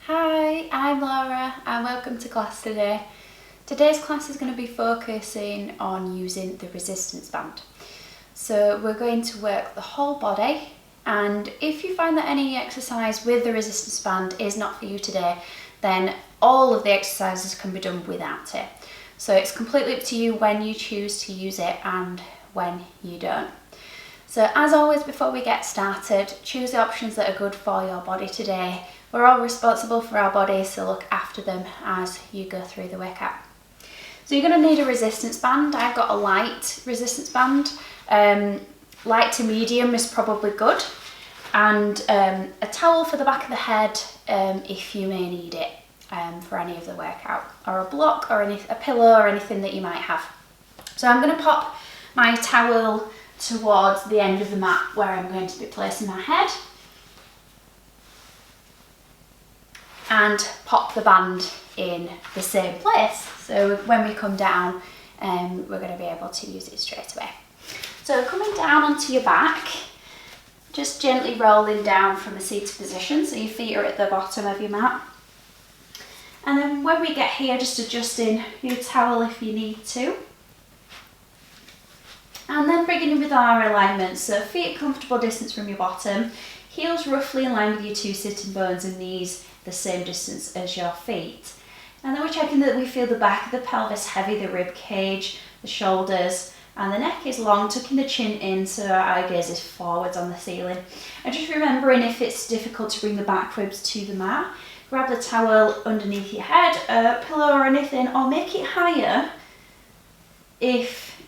Hi, I'm Laura and welcome to class today. Today's class is going to be focusing on using the resistance band. So we're going to work the whole body, and if you find that any exercise with the resistance band is not for you today, then all of the exercises can be done without it. So it's completely up to you when you choose to use it and when you don't. So as always, before we get started, choose the options that are good for your body today. We're all responsible for our bodies, so look after them as you go through the workout. So you're going to need a resistance band. I've got a light resistance band. Light to medium is probably good. And a towel for the back of the head if you may need it for any of the workout. Or a block or a pillow or anything that you might have. So I'm going to pop my towel towards the end of the mat where I'm going to be placing my head. And pop the band in the same place. So when we come down, we're going to be able to use it straight away. So coming down onto your back, just gently rolling down from a seated position, so your feet are at the bottom of your mat. And then when we get here, just adjusting your towel if you need to. And then beginning with our alignment, so feet at comfortable distance from your bottom, heels roughly in line with your two sitting bones and knees the same distance as your feet. And then we're checking that we feel the back of the pelvis heavy, the rib cage, the shoulders, and the neck is long, tucking the chin in so our eye gaze is forwards on the ceiling. And just remembering, if it's difficult to bring the back ribs to the mat, grab the towel underneath your head, a pillow or anything, or make it higher if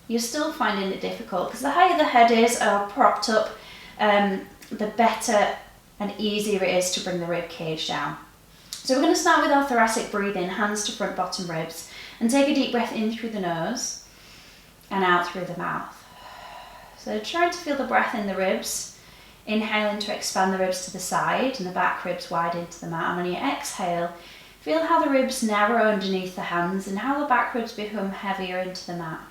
you're still finding it difficult, because the higher the head is or propped up, the better and easier it is to bring the rib cage down. So we're going to start with our thoracic breathing, hands to front bottom ribs, and take a deep breath in through the nose and out through the mouth. So trying to feel the breath in the ribs, inhaling to expand the ribs to the side and the back ribs wide into the mat, and on your exhale, feel how the ribs narrow underneath the hands and how the back ribs become heavier into the mat.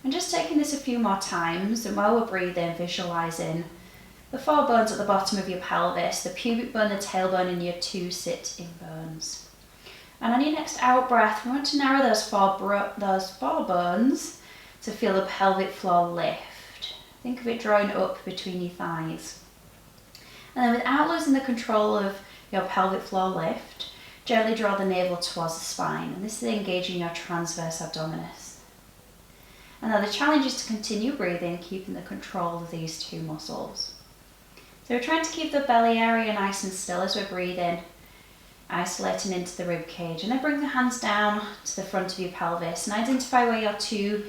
And just taking this a few more times, and while we're breathing, visualising the four bones at the bottom of your pelvis, the pubic bone, the tailbone, and your two sitting bones. And on your next out breath, we want to narrow those four bones to feel the pelvic floor lift. Think of it drawing up between your thighs. And then without losing the control of your pelvic floor lift, gently draw the navel towards the spine. And this is engaging your transverse abdominis. And now the challenge is to continue breathing, keeping the control of these two muscles. So we're trying to keep the belly area nice and still as we're breathing, isolating into the rib cage, and then bring the hands down to the front of your pelvis and identify where your two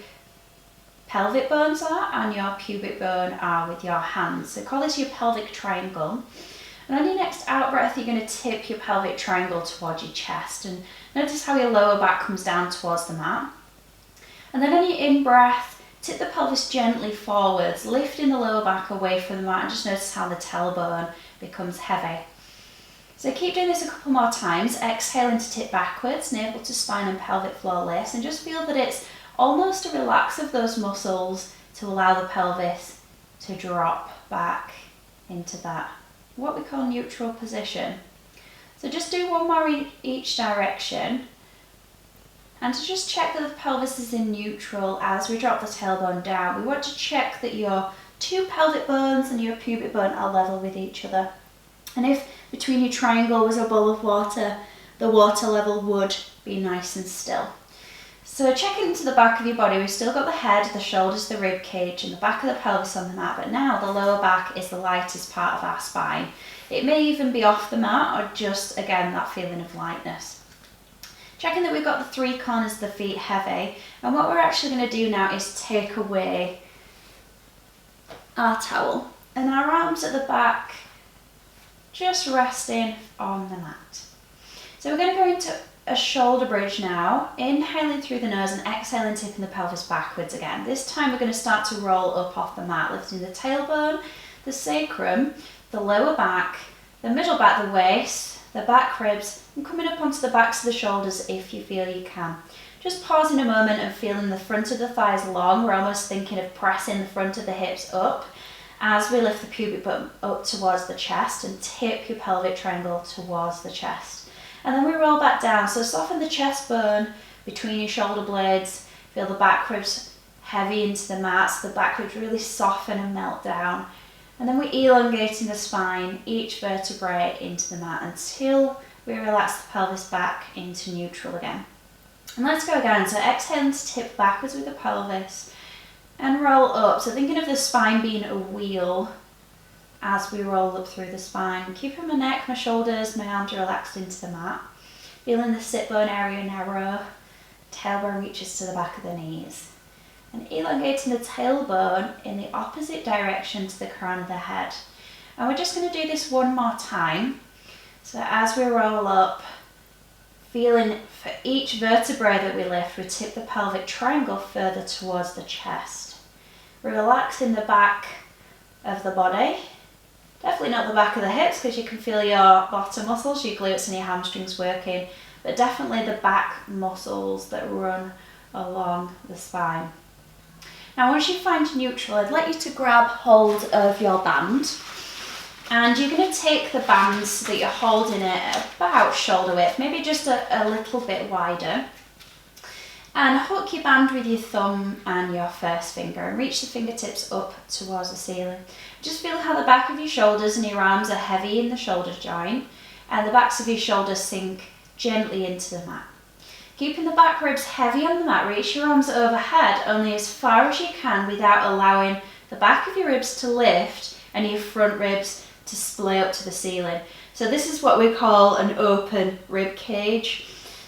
pelvic bones are and your pubic bone are with your hands. So call this your pelvic triangle. And on your next out breath, you're going to tip your pelvic triangle towards your chest, and notice how your lower back comes down towards the mat. And then on your in breath, tip the pelvis gently forwards, lifting the lower back away from the mat, and just notice how the tailbone becomes heavy. So keep doing this a couple more times, exhaling to tip backwards, navel to spine and pelvic floor lift, and just feel that it's almost a relax of those muscles to allow the pelvis to drop back into that, what we call neutral position. So just do one more in each direction. And to just check that the pelvis is in neutral as we drop the tailbone down, we want to check that your two pelvic bones and your pubic bone are level with each other. And if between your triangle was a bowl of water, the water level would be nice and still. So checking into the back of your body, we've still got the head, the shoulders, the rib cage, and the back of the pelvis on the mat, but now the lower back is the lightest part of our spine. It may even be off the mat or just, again, that feeling of lightness. Checking that we've got the three corners of the feet heavy, and what we're actually going to do now is take away our towel and our arms at the back just resting on the mat. So we're going to go into a shoulder bridge now, inhaling through the nose and exhaling, tipping the pelvis backwards again. This time we're going to start to roll up off the mat, lifting the tailbone, the sacrum, the lower back, the middle back, the waist, the back ribs, and coming up onto the backs of the shoulders if you feel you can. Just pausing a moment and feeling the front of the thighs long. We're almost thinking of pressing the front of the hips up, as we lift the pubic bone up towards the chest and tip your pelvic triangle towards the chest. And then we roll back down, so soften the chest bone between your shoulder blades, feel the back ribs heavy into the mat, so the back ribs really soften and melt down. And then we're elongating the spine, each vertebrae into the mat until we relax the pelvis back into neutral again. And let's go again, so exhale to tip backwards with the pelvis and roll up. So thinking of the spine being a wheel as we roll up through the spine. Keeping my neck, my shoulders, my arms relaxed into the mat. Feeling the sit bone area narrow, tailbone reaches to the back of the knees. And elongating the tailbone in the opposite direction to the crown of the head. And we're just going to do this one more time. So as we roll up, feeling for each vertebrae that we lift, we tip the pelvic triangle further towards the chest. Relaxing the back of the body. Definitely not the back of the hips because you can feel your bottom muscles, your glutes and your hamstrings working, but definitely the back muscles that run along the spine. Now once you find neutral, I'd like you to grab hold of your band, and you're going to take the band so that you're holding it about shoulder width, maybe just a little bit wider, and hook your band with your thumb and your first finger and reach the fingertips up towards the ceiling. Just feel how the back of your shoulders and your arms are heavy in the shoulder joint and the backs of your shoulders sink gently into the mat. Keeping the back ribs heavy on the mat, reach your arms overhead only as far as you can without allowing the back of your ribs to lift and your front ribs to splay up to the ceiling. So this is what we call an open rib cage,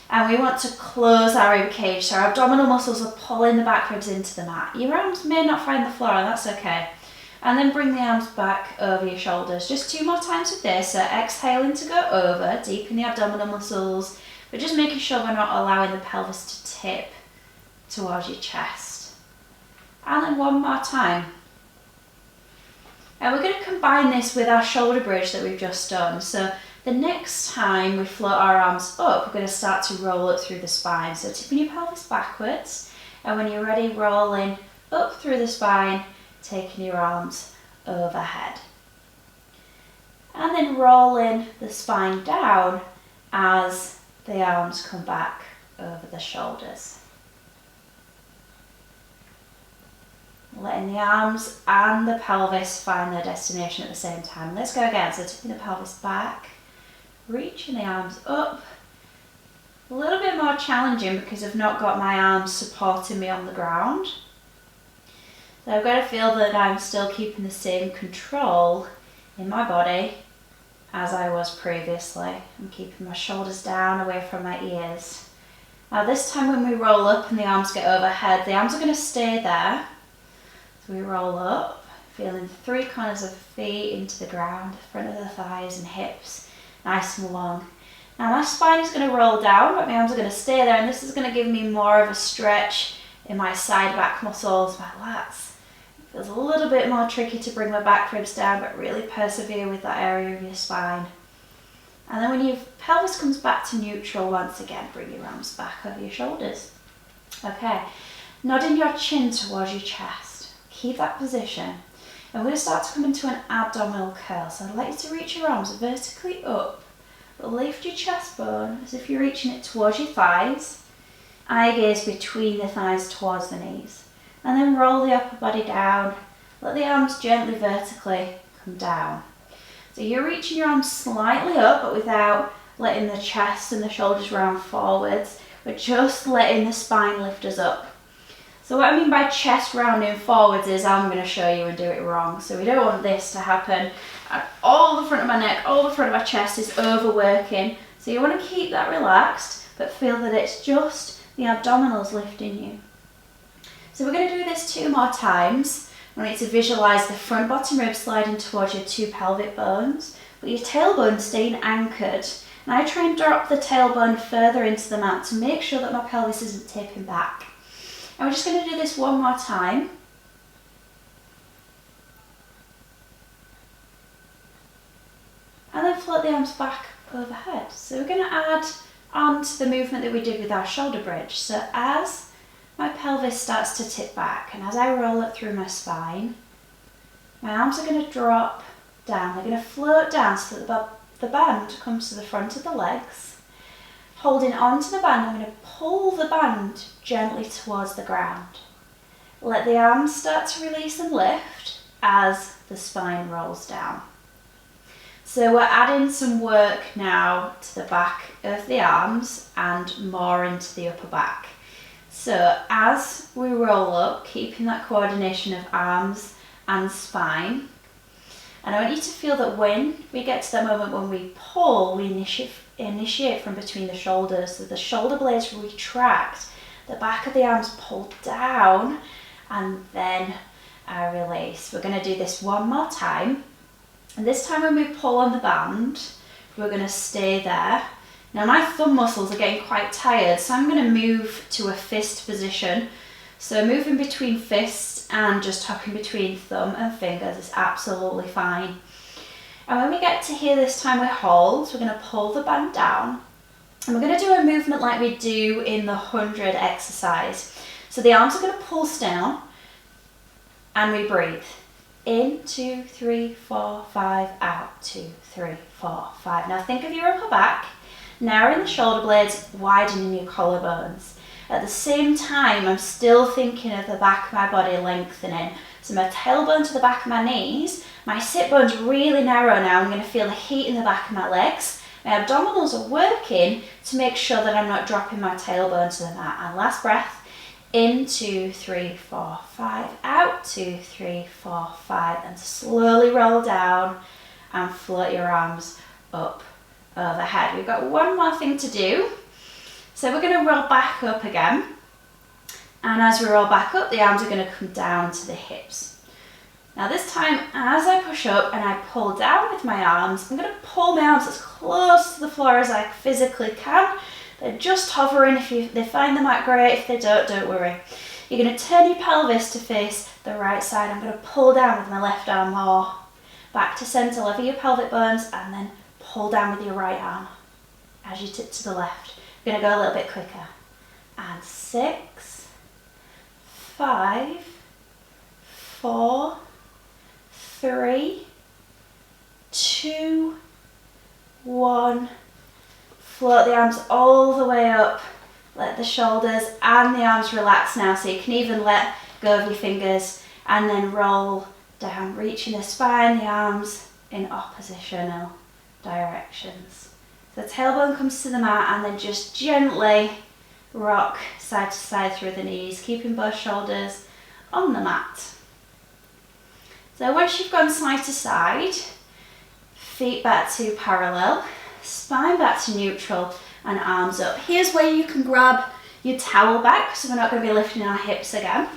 and we want to close our rib cage so our abdominal muscles are pulling the back ribs into the mat. Your arms may not find the floor, and that's okay. And then bring the arms back over your shoulders. Just 2 more times with this, so exhaling to go over, deep in the abdominal muscles, but just making sure we're not allowing the pelvis to tip towards your chest. And then one more time. And we're going to combine this with our shoulder bridge that we've just done. So the next time we float our arms up, we're going to start to roll up through the spine. So tipping your pelvis backwards, and when you're ready, rolling up through the spine, taking your arms overhead. And then rolling the spine down as the arms come back over the shoulders. Letting the arms and the pelvis find their destination at the same time. Let's go again. So tipping the pelvis back, reaching the arms up. A little bit more challenging because I've not got my arms supporting me on the ground. So I've got to feel that I'm still keeping the same control in my body as I was previously. I'm keeping my shoulders down away from my ears. Now this time when we roll up and the arms get overhead, the arms are going to stay there. So we roll up, feeling the 3 corners of feet into the ground, front of the thighs and hips, nice and long. Now my spine is going to roll down, but my arms are going to stay there, and this is going to give me more of a stretch in my side back muscles, my lats. It feels a little bit more tricky to bring my back ribs down, but really persevere with that area of your spine. And then when your pelvis comes back to neutral, once again, bring your arms back over your shoulders. Okay, nodding your chin towards your chest. Keep that position. And we're going to start to come into an abdominal curl. So I'd like you to reach your arms vertically up, but lift your chest bone as if you're reaching it towards your thighs. Eye gaze between the thighs towards the knees. And then roll the upper body down. Let the arms gently vertically come down. So you're reaching your arms slightly up, but without letting the chest and the shoulders round forwards. We're just letting the spine lift us up. So what I mean by chest rounding forwards is I'm going to show you and do it wrong. So we don't want this to happen. And all the front of my neck, all the front of my chest is overworking. So you want to keep that relaxed, but feel that it's just the abdominals lifting you. So we're going to do this 2 more times. I want you to visualise the front bottom ribs sliding towards your 2 pelvic bones, but your tailbone staying anchored. And I try and drop the tailbone further into the mat to make sure that my pelvis isn't tipping back. And we're just going to do this 1 more time. And then float the arms back overhead. So we're going to add on to the movement that we did with our shoulder bridge. So as my pelvis starts to tip back and as I roll it through my spine, My arms are going to drop down. They're going to float down so that the band comes to the front of the legs. Holding onto the band, I'm going to pull the band gently towards the ground. Let the arms start to release and lift as the spine rolls down. So we're adding some work now to the back of the arms and more into the upper back. So as we roll up, keeping that coordination of arms and spine, and I want you to feel that when we get to that moment when we pull, we initiate from between the shoulders. So the shoulder blades retract, the back of the arms pull down, and then I release. We're going to do this one more time. And this time when we pull on the band, we're going to stay there. Now my thumb muscles are getting quite tired, so I'm going to move to a fist position. So moving between fists and just tucking between thumb and fingers is absolutely fine. And when we get to here this time we hold, we're going to pull the band down. And we're going to do a movement like we do in the 100 exercise. So the arms are going to pulse down and we breathe. In, 2, 3, 4, 5, out, 2, 3, 4, 5. Now think of your upper back, narrowing the shoulder blades, widening your collarbones. At the same time, I'm still thinking of the back of my body lengthening. So my tailbone to the back of my knees, my sit bone's really narrow now. I'm going to feel the heat in the back of my legs. My abdominals are working to make sure that I'm not dropping my tailbone to the mat. And last breath. In, 2, 3, 4, 5, out, 2, 3, 4, 5, and slowly roll down and float your arms up overhead. We've got one more thing to do. So we're going to roll back up again. And as we roll back up, the arms are going to come down to the hips. Now this time, as I push up and I pull down with my arms, I'm going to pull my arms as close to the floor as I physically can. They're just hovering. If they find the mat, great. If they don't worry. You're going to turn your pelvis to face the right side. I'm going to pull down with my left arm more. Back to centre, lever your pelvic bones, and then pull down with your right arm as you tip to the left. We're going to go a little bit quicker. And 6, 5, 4, 3, 2, 1. Float the arms all the way up. Let the shoulders and the arms relax now, so you can even let go of your fingers and then roll down, reaching the spine, the arms in oppositional directions. So the tailbone comes to the mat and then just gently rock side to side through the knees, keeping both shoulders on the mat. So once you've gone side to side, feet back to parallel, spine back to neutral and arms up. Here's where you can grab your towel back, so we're not going to be lifting our hips again.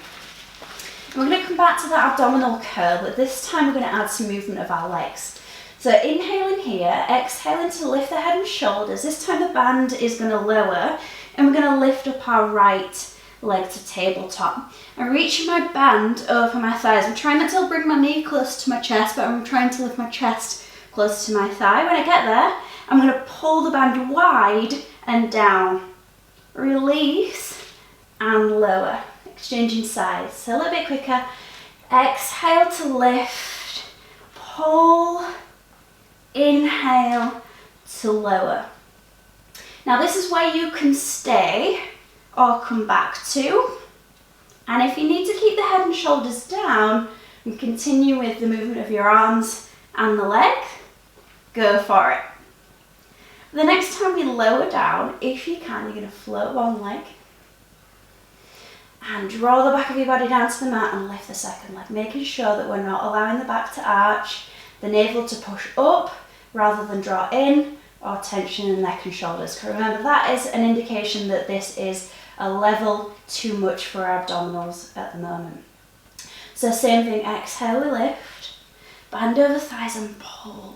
And we're going to come back to that abdominal curl, but this time we're going to add some movement of our legs. So inhaling here, exhaling to lift the head and shoulders. This time the band is going to lower and we're going to lift up our right leg to tabletop. I'm reaching my band over my thighs. I'm trying not to bring my knee close to my chest, but I'm trying to lift my chest close to my thigh. When I get there, I'm going to pull the band wide and down. Release and lower. Exchanging sides. So a little bit quicker. Exhale to lift. Pull. Inhale to lower. Now this is where you can stay or come back to. And if you need to keep the head and shoulders down and continue with the movement of your arms and the leg, go for it. The next time we lower down, if you can, you're going to float one leg and draw the back of your body down to the mat and lift the second leg, making sure that we're not allowing the back to arch, the navel to push up rather than draw in, or tension in the neck and shoulders. Because remember, that is an indication that this is a level too much for our abdominals at the moment. So same thing, exhale, we lift, band over thighs and pull.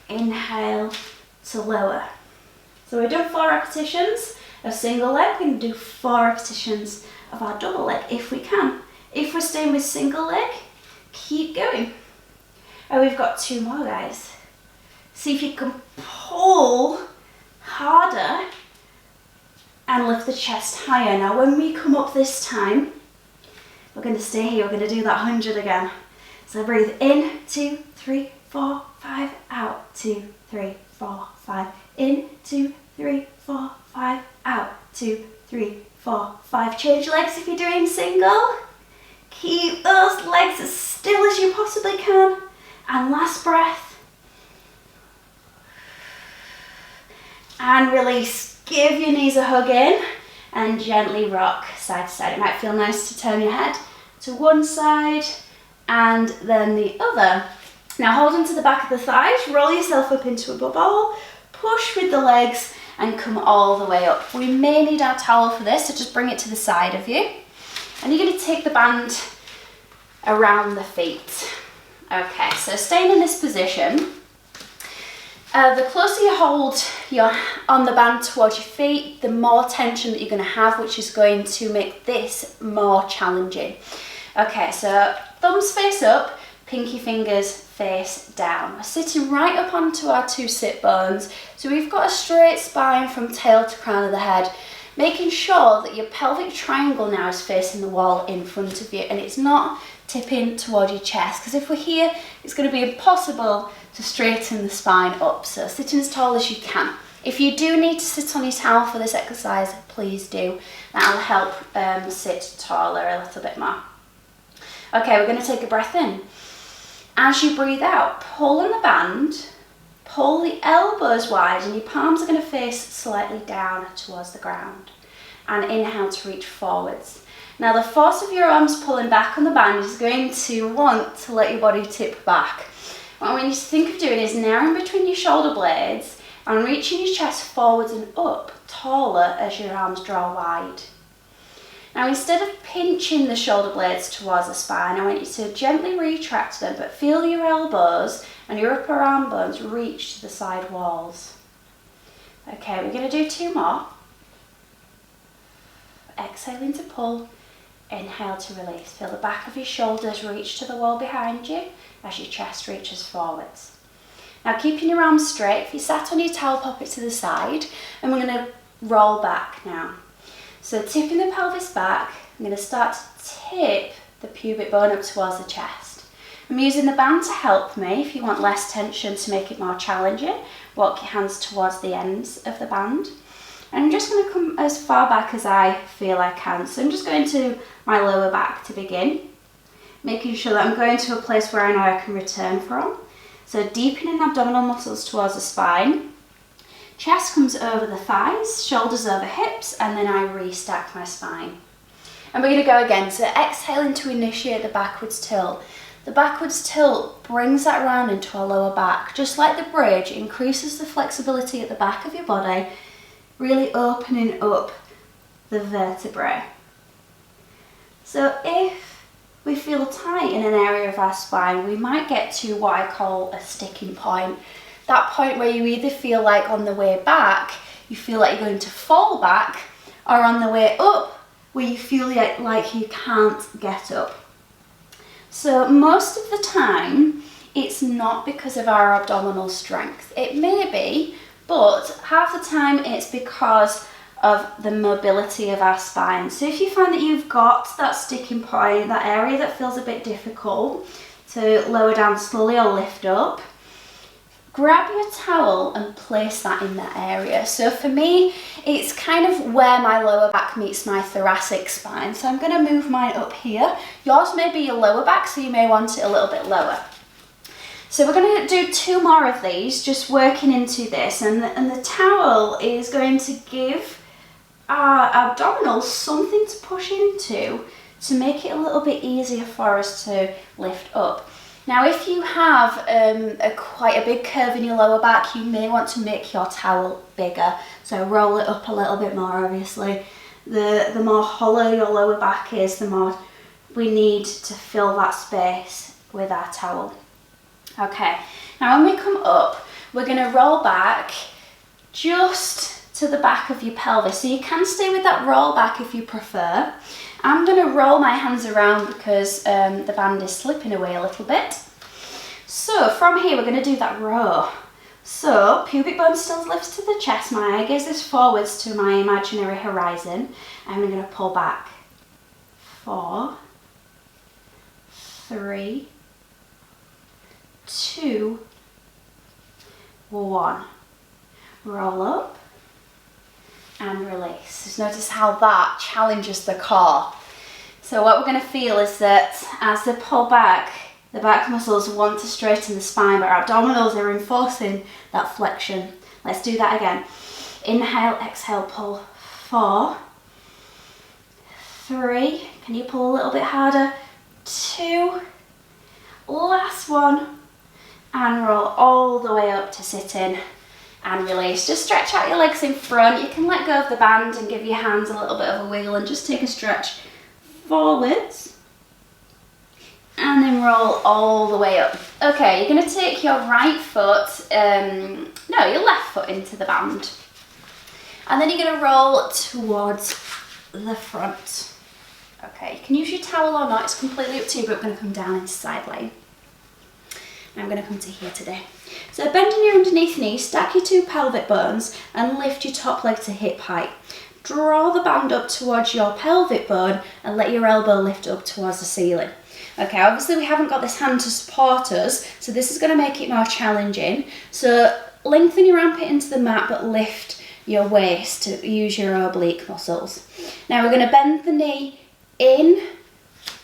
Inhale to lower. So we've done 4 repetitions of single leg. We can do 4 repetitions of our double leg if we can. If we're staying with single leg, keep going. And we've got 2 more, guys. See if you can pull harder and lift the chest higher. Now when we come up this time, we're going to stay here, we're going to do that 100 again. So breathe in, 2, 3, 4, 5, out, 2, 3, 4, 5, in, 2, 3, 4, 5, out, 2, 3, 4, 5. Change legs if you're doing single. Keep those legs as still as you possibly can. And last breath. And release. Give your knees a hug in and gently rock side to side. It might feel nice to turn your head to one side and then the other. Now hold onto the back of the thighs, roll yourself up into a ball, push with the legs and come all the way up. We may need our towel for this, so just bring it to the side of you. And you're going to take the band around the feet. Okay, so staying in this position, the closer you hold on the band towards your feet, the more tension that you're going to have, which is going to make this more challenging. Okay, so thumbs face up, pinky fingers face down. We're sitting right up onto our 2 sit bones, so we've got a straight spine from tail to crown of the head, making sure that your pelvic triangle now is facing the wall in front of you and it's not tipping toward your chest, because if we're here, it's going to be impossible to straighten the spine up. So sitting as tall as you can. If you do need to sit on your towel for this exercise, please do. That'll help sit taller a little bit more. Okay, we're going to take a breath in. As you breathe out, pull on the band, pull the elbows wide and your palms are going to face slightly down towards the ground. And inhale to reach forwards. Now the force of your arms pulling back on the band is going to want to let your body tip back. What I want you to think of doing is narrowing between your shoulder blades and reaching your chest forwards and up, taller as your arms draw wide. Now instead of pinching the shoulder blades towards the spine, I want you to gently retract them, but feel your elbows and your upper arm bones reach to the side walls. Okay, we're going to do 2 more. Exhaling to pull, inhale to release. Feel the back of your shoulders reach to the wall behind you as your chest reaches forwards. Now keeping your arms straight, if you sat on your towel, pop it to the side, and we're going to roll back now. So tipping the pelvis back, I'm going to start to tip the pubic bone up towards the chest. I'm using the band to help me. If you want less tension to make it more challenging, walk your hands towards the ends of the band. And I'm just going to come as far back as I feel I can. So I'm just going to my lower back to begin, making sure that I'm going to a place where I know I can return from. So deepening abdominal muscles towards the spine. Chest comes over the thighs, shoulders over hips, and then I restack my spine. And we're going to go again. So exhaling to initiate the backwards tilt. The backwards tilt brings that round into our lower back. Just like the bridge, increases the flexibility at the back of your body, really opening up the vertebrae. So if we feel tight in an area of our spine, we might get to what I call a sticking point. That point where you either feel like on the way back, you feel like you're going to fall back, or on the way up, where you feel like you can't get up. So most of the time, it's not because of our abdominal strength. It may be, but half the time it's because of the mobility of our spine. So if you find that you've got that sticking point, that area that feels a bit difficult to lower down slowly or lift up, grab your towel and place that in that area. So for me, it's kind of where my lower back meets my thoracic spine. So I'm going to move mine up here. Yours may be your lower back, so you may want it a little bit lower. So we're going to do 2 more of these, just working into this. And the towel is going to give our abdominals something to push into to make it a little bit easier for us to lift up. Now, if you have quite a big curve in your lower back, you may want to make your towel bigger. So roll it up a little bit more, obviously. The more hollow your lower back is, the more we need to fill that space with our towel. Okay, now when we come up, we're going to roll back just to the back of your pelvis. So you can stay with that roll back if you prefer. I'm going to roll my hands around because the band is slipping away a little bit. So from here, we're going to do that row. So pubic bone still lifts to the chest. My eye gaze is forwards to my imaginary horizon. And we're going to pull back. 4, 3, 2, 1. Roll up and release. Just notice how that challenges the core. So what we're going to feel is that as they pull back, the back muscles want to straighten the spine, but our abdominals are reinforcing that flexion. Let's do that again. Inhale, exhale, pull. 4, 3, can you pull a little bit harder? 2, last one, and roll all the way up to sitting and release. Just stretch out your legs in front. You can let go of the band and give your hands a little bit of a wiggle and just take a stretch forwards. And then roll all the way up. Okay, you're going to take your right foot, your left foot into the band. And then you're going to roll towards the front. Okay, you can use your towel or not, it's completely up to you, but we're going to come down into side line. I'm going to come to here today. So bending your underneath knee, stack your 2 pelvic bones and lift your top leg to hip height. Draw the band up towards your pelvic bone and let your elbow lift up towards the ceiling. Okay, obviously we haven't got this hand to support us, so this is going to make it more challenging. So lengthen your armpit into the mat, but lift your waist to use your oblique muscles. Now we're going to bend the knee in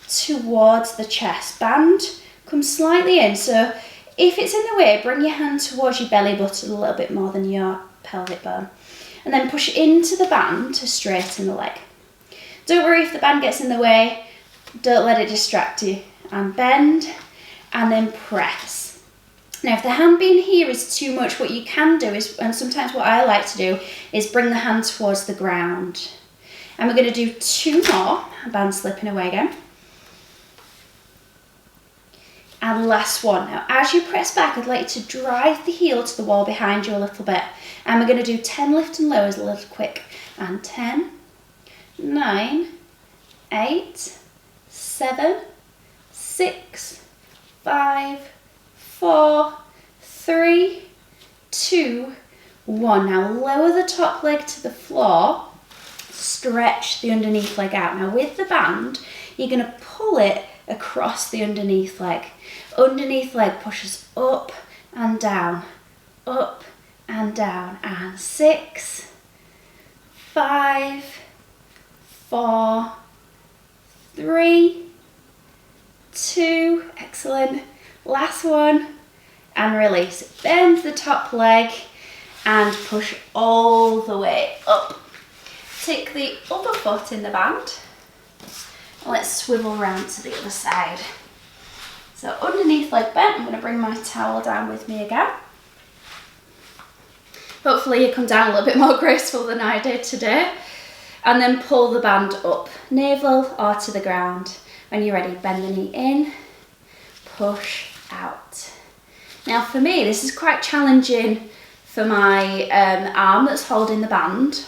towards the chest. Band comes slightly in, so if it's in the way, bring your hand towards your belly button a little bit more than your pelvic bone. And then push into the band to straighten the leg. Don't worry if the band gets in the way, don't let it distract you. And bend, and then press. Now if the hand being here is too much, what you can do is, and sometimes what I like to do, is bring the hand towards the ground. And we're going to do 2 more, band slipping away again. And last one. Now as you press back, I'd like you to drive the heel to the wall behind you a little bit. And we're going to do 10 lift and lowers a little quick. And 10, 9, 8, 7, 6, 5, 4, 3, 2, 1. Now lower the top leg to the floor. Stretch the underneath leg out. Now with the band, you're going to pull it across the underneath leg. Underneath leg pushes up and down, up and down. And 6, 5, 4, 3, 2, excellent. Last one, and release. Bend the top leg and push all the way up. Take the upper foot in the band. Let's swivel around to the other side. So underneath leg bent, I'm going to bring my towel down with me again. Hopefully you come down a little bit more graceful than I did today. And then pull the band up, navel or to the ground. When you're ready, bend the knee in, push out. Now for me, this is quite challenging for my arm that's holding the band.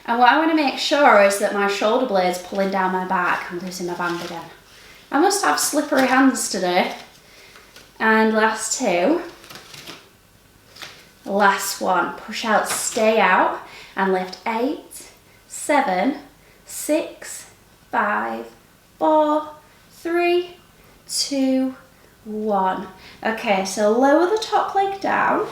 And what I want to make sure is that my shoulder blade's pulling down my back. I'm losing my band again. I must have slippery hands today. And last 2. Last one. Push out, stay out, and lift 8, 7, 6, 5, 4, 3, 2, 1. Okay, so lower the top leg down,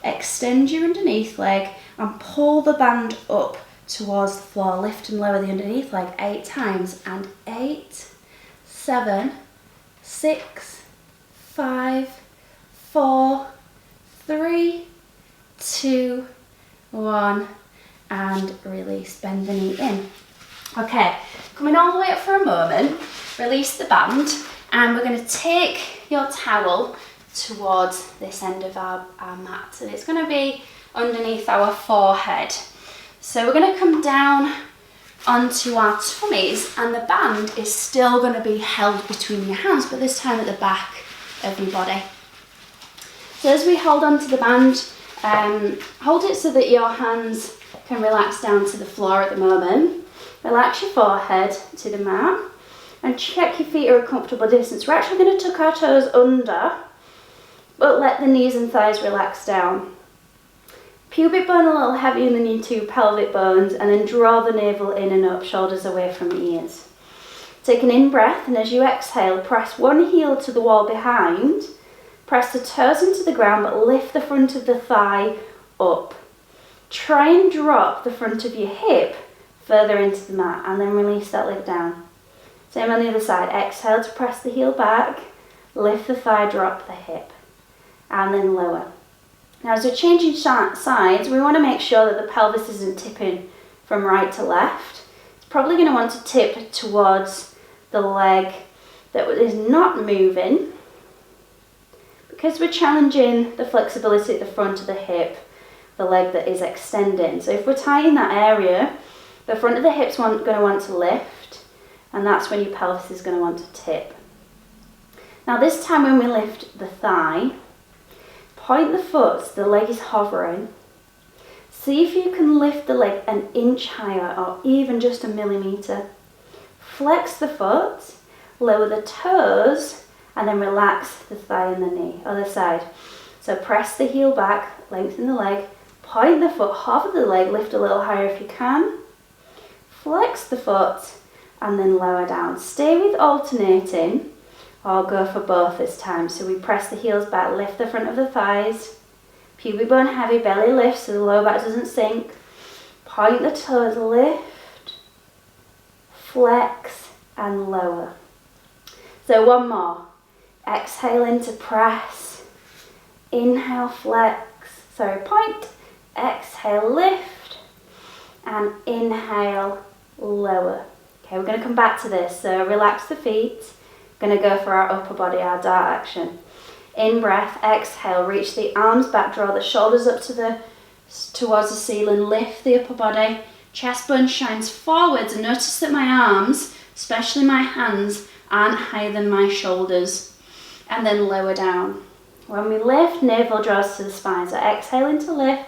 extend your underneath leg, and pull the band up towards the floor. Lift and lower the underneath leg 8 times. And 8, 7, 6, 5, 4, 3, 2, 1. And release, bend the knee in. Okay, coming all the way up for a moment, release the band, and we're going to take your towel towards this end of our mat. And it's going to be underneath our forehead. So we're going to come down onto our tummies, and the band is still going to be held between your hands, but this time at the back of your body. So as we hold onto the band, hold it so that your hands can relax down to the floor at the moment. Relax your forehead to the mat and check your feet are a comfortable distance. We're actually going to tuck our toes under, but let the knees and thighs relax down. Pubic bone a little heavier than your 2 pelvic bones, and then draw the navel in and up, shoulders away from the ears. Take an in breath, and as you exhale, press one heel to the wall behind, Press the toes into the ground, but lift the front of the thigh up. Try and drop the front of your hip further into the mat, and then release that leg down. Same on the other side. Exhale to press the heel back, lift the thigh, drop the hip, and then lower. Now as we're changing sides, we want to make sure that the pelvis isn't tipping from right to left. It's probably going to want to tip towards the leg that is not moving, because we're challenging the flexibility at the front of the hip, the leg that is extending. So if we're tight in that area, the front of the hip's going to want to lift, and that's when your pelvis is going to want to tip. Now this time when we lift the thigh, point the foot so the leg is hovering. See if you can lift the leg an inch higher or even just a millimetre. Flex the foot, lower the toes, and then relax the thigh and the knee. Other side. So press the heel back, lengthen the leg, point the foot, hover the leg, lift a little higher if you can. Flex the foot and then lower down. Stay with alternating, or go for both this time. So we press the heels back, lift the front of the thighs, pubic bone heavy, belly lifts so the lower back doesn't sink. Point the toes, lift, flex and lower. So one more. Exhale into press, inhale flex, point, exhale lift, and inhale lower. Okay, we're going to come back to this. So relax the feet. Going to go for our upper body, our dart action. In breath, exhale, reach the arms back, draw the shoulders up towards the ceiling, lift the upper body, chest bone shines forwards, and notice that my arms, especially my hands, aren't higher than my shoulders, and then lower down. When we lift, navel draws to the spine, so exhale into lift,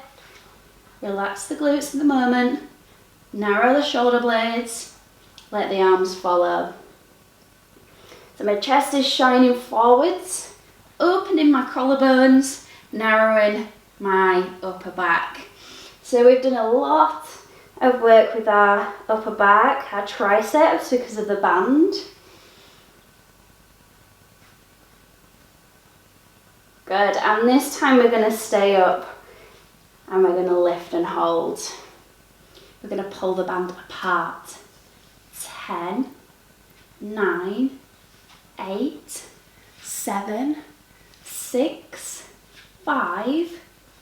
relax the glutes at the moment, narrow the shoulder blades, let the arms follow. So my chest is shining forwards, opening my collarbones, narrowing my upper back. So we've done a lot of work with our upper back, our triceps because of the band. Good, and this time we're going to stay up and we're going to lift and hold. We're going to pull the band apart. 10, 9, 8, 7, 6, 5,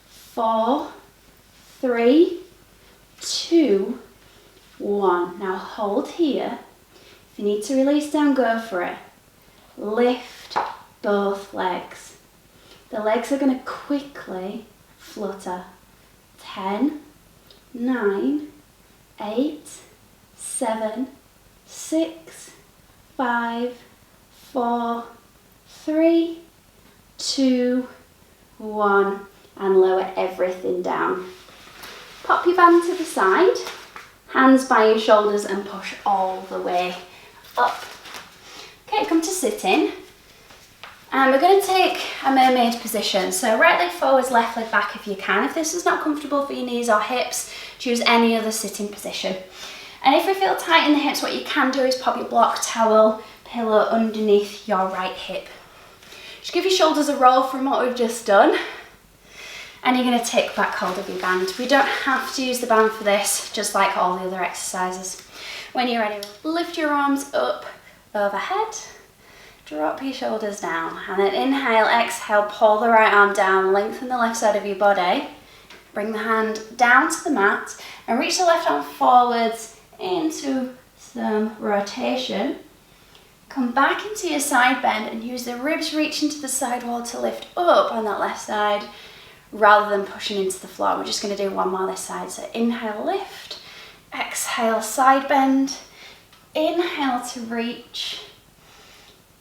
4, 3, 2, 1. Now hold here. If you need to release down, go for it. Lift both legs. The legs are going to quickly flutter. 10, 9, 8, 7, 6, 5, 4, 3, 2, 1, and lower everything down. Pop your band to the side, hands by your shoulders and push all the way up. Okay, come to sitting. And we're going to take a mermaid position. So right leg forwards, left leg back if you can. If this is not comfortable for your knees or hips, choose any other sitting position. And if you feel tight in the hips, what you can do is pop your block towel, pillow underneath your right hip. Just give your shoulders a roll from what we've just done. And you're going to take back hold of your band. We don't have to use the band for this, just like all the other exercises. When you're ready, lift your arms up overhead. Drop your shoulders down, and then inhale, exhale, pull the right arm down, lengthen the left side of your body, bring the hand down to the mat, and reach the left arm forwards into some rotation. Come back into your side bend and use the ribs reaching to the side wall to lift up on that left side, rather than pushing into the floor. We're just going to do one more this side. So inhale, lift, exhale, side bend, inhale to reach,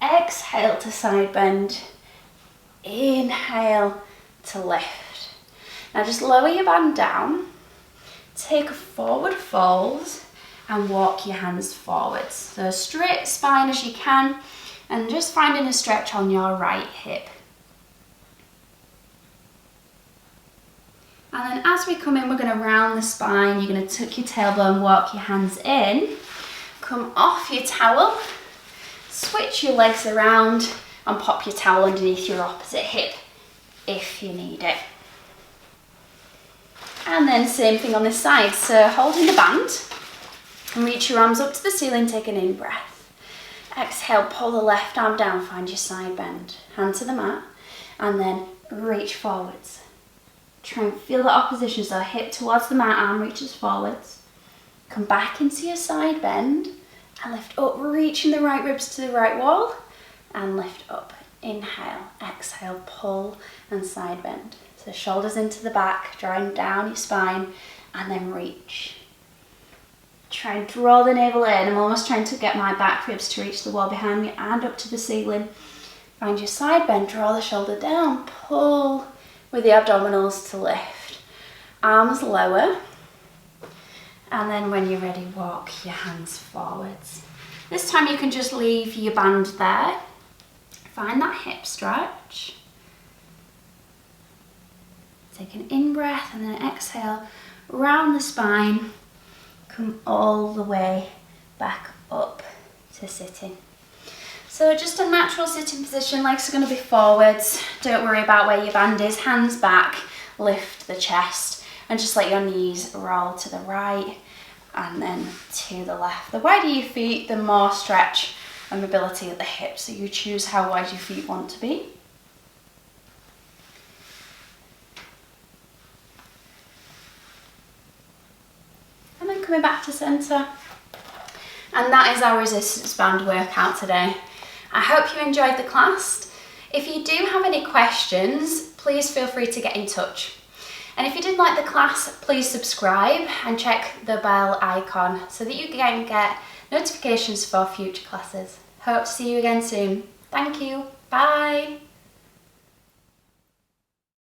exhale to side bend, inhale to lift. Now just lower your band down, take a forward fold and walk your hands forwards. So straight spine as you can, and just finding a stretch on your right hip. And then as we come in, we're going to round the spine. You're going to tuck your tailbone, walk your hands in, come off your towel, switch your legs around and pop your towel underneath your opposite hip if you need it. And then same thing on this side, so holding the band and reach your arms up to the ceiling, take an in breath. Exhale, pull the left arm down, find your side bend, hand to the mat, and then reach forwards. Try and feel the opposition, so hip towards the mat, arm reaches forwards. Come back into your side bend and lift up, reaching the right ribs to the right wall and lift up. Inhale, exhale, pull and side bend. So shoulders into the back, drawing down your spine and then reach. Try and draw the navel in. I'm almost trying to get my back ribs to reach the wall behind me and up to the ceiling. Find your side bend, draw the shoulder down, pull with the abdominals to lift. Arms lower. And then when you're ready, walk your hands forwards. This time you can just leave your band there. Find that hip stretch. Take an in-breath and then exhale, round the spine. Come all the way back up to sitting. So just a natural sitting position, legs are going to be forwards. Don't worry about where your band is, hands back, lift the chest and just let your knees roll to the right and then to the left. The wider your feet, the more stretch and mobility at the hips, so you choose how wide your feet want to be. And then coming back to centre. And that is our resistance band workout today. I hope you enjoyed the class. If you do have any questions, please feel free to get in touch. And if you did like the class, please subscribe and check the bell icon so that you can get notifications for future classes. Hope to see you again soon. Thank you. Bye.